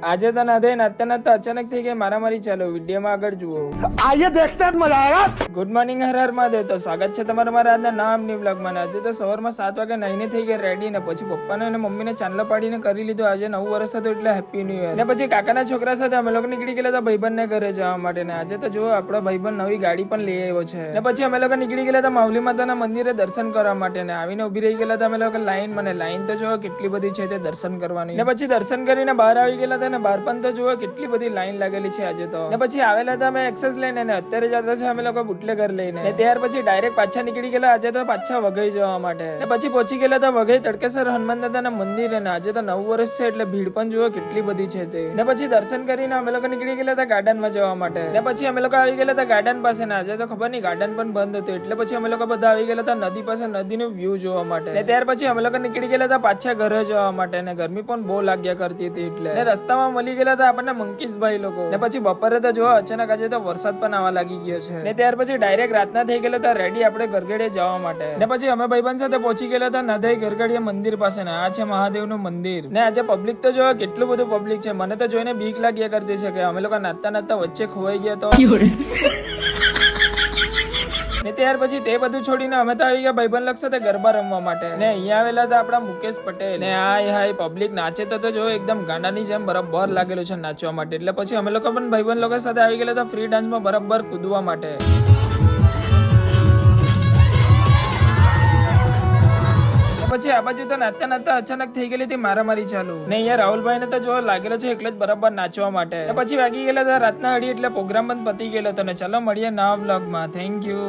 આજે તો ના થઈ નાતા અચાનક થઈ ગઈ મારામારી. ચાલો વિડીયોમાં આગળ જુઓ. आइए देखते हैं मजा आएगा। Good morning Har Har Mahadev. તો સ્વાગત છે તમારા મારા આજના નામની બ્લોગમાં. આજે તો સવારમાં 7 વાગે નાઈને થઈ ગયા રેડી ને પછી પપ્પાને અને મમ્મીને ચાંદલો પાડીને કરી લીધો. આજે 9 વર્ષ હતું એટલે હેપી ન્યુ યર. ને પછી કાકાના છોકરા સાથે અમે લોકો નીકળી ગયેલા હતા ભાઈબંધને ઘરે જવા માટે. ને આજે તો જો આપણો ભાઈબંધ નવી ગાડી પણ લઈ આવ્યો છે. ને પછી અમે લોકો નીકળી ગયેલા હતા માવલી માતાના મંદિરે દર્શન કરવા માટે. ને આવીને ઉભી રહી ગયેલા હતા અમે લોકો લાઈન. મને લાઈન તો જો કેટલી બધી છે તે દર્શન કરવાની. ને પછી દર્શન કરીને બહાર આવી ગયેલા હતા. ને બહાર પણ તો જો કેટલી બધી લાઈન લાગેલી છે આજે તો. ને પછી આવેલા હતા અમે એક્સેસ લઈને. ને અત્યારે જતા છે અમે લોકો બુટલેગર લઈને. ને ત્યાર પછી ડાયરેક્ટ પાછા નીકળી ગયેલા આજે તો પાછા વઘઈ જવા માટે. ને પછી પહોંચી ગયેલા હતા વઘઈ તડકેસર હનુમાન દાદાના મંદિરે. ને આજે તો 9 વર્ષ છે એટલે ભીડ પણ જુઓ કેટલી બધી છે તે. ને પછી દર્શન કરીને અમે લોકો નીકળી ગયેલા હતા ગાર્ડનમાં જવા માટે. ને પછી અમે લોકો આવી ગયેલા હતા ગાર્ડન પાસે. ને આજે તો ખબર નહીં ગાર્ડન પણ બંધ હતું એટલે પછી અમે લોકો બધા આવી ગયેલા હતા નદી પાસે નદીનું વ્યૂ જોવા માટે. ને ત્યાર પછી અમે લોકો નીકળી ગયેલા હતા પાછા ઘરે જવા માટે. ને ગરમી પણ બહુ લાગ્યા કરતી હતી એટલે. ને રસ્તામાં મળી ગયેલા હતા આપણને મંકીસભાઈ લોકો. ને પછી બપોરે તો જો અચાનક આજે તો વરસાદ પણ આવવા લાગી ગયો છે. ને ત્યાર પછી ડાયરેક્ટ રાતના થઈ ગયેલા હતા રેડી આપણે ગરગડીએ જવા માટે. ને પછી અમે ભાઈબંધ સાથે પહોંચી ગયેલા હતા નાદાઈ ગરગડીયા મંદિર પાસે. ને આ છે મહાદેવનું મંદિર. ને આજે પબ્લિક તો જો કેટલું બધું પબ્લિક છે. મને તો જોઈને બીક લાગ્યા કરતી છે કે અમે લોકો નાચતા નાચતા વચ્ચે ખોવાઈ ગયા તો. ને ત્યાર પછી તે બધું છોડીને અમે તો આવી ગયા ભાઈબંધ લોક સાથે ગરબા રમવા માટે. ને અહીંયા આવેલા હતા આપણા મુકેશ પટેલ. ને હાય પબ્લિક નાચે તો જો એકદમ ગાંડાની જેમ બરાબર લાગેલું છે નાચવા માટે. એટલે પછી અમે લોકો પણ ભાઈબંધ લોકો સાથે આવી ગયેલા હતા ફ્રી ડાન્સમાં બરાબર કૂદવા માટે. પછી આ બાજુ તો નાચતા નાચતા અચાનક થઈ ગયેલી હતી મારામારી ચાલુ. ને અહીંયા રાહુલભાઈ ને તો જો લાગેલો છે એટલે જ બરાબર નાચવા માટે. પછી વાગી ગયેલા હતા રાતના 2:30 એટલે પ્રોગ્રામ પણ પતી ગયેલો હતો. ને ચાલો મળીએ નવા બ્લોગમાં. Thank you.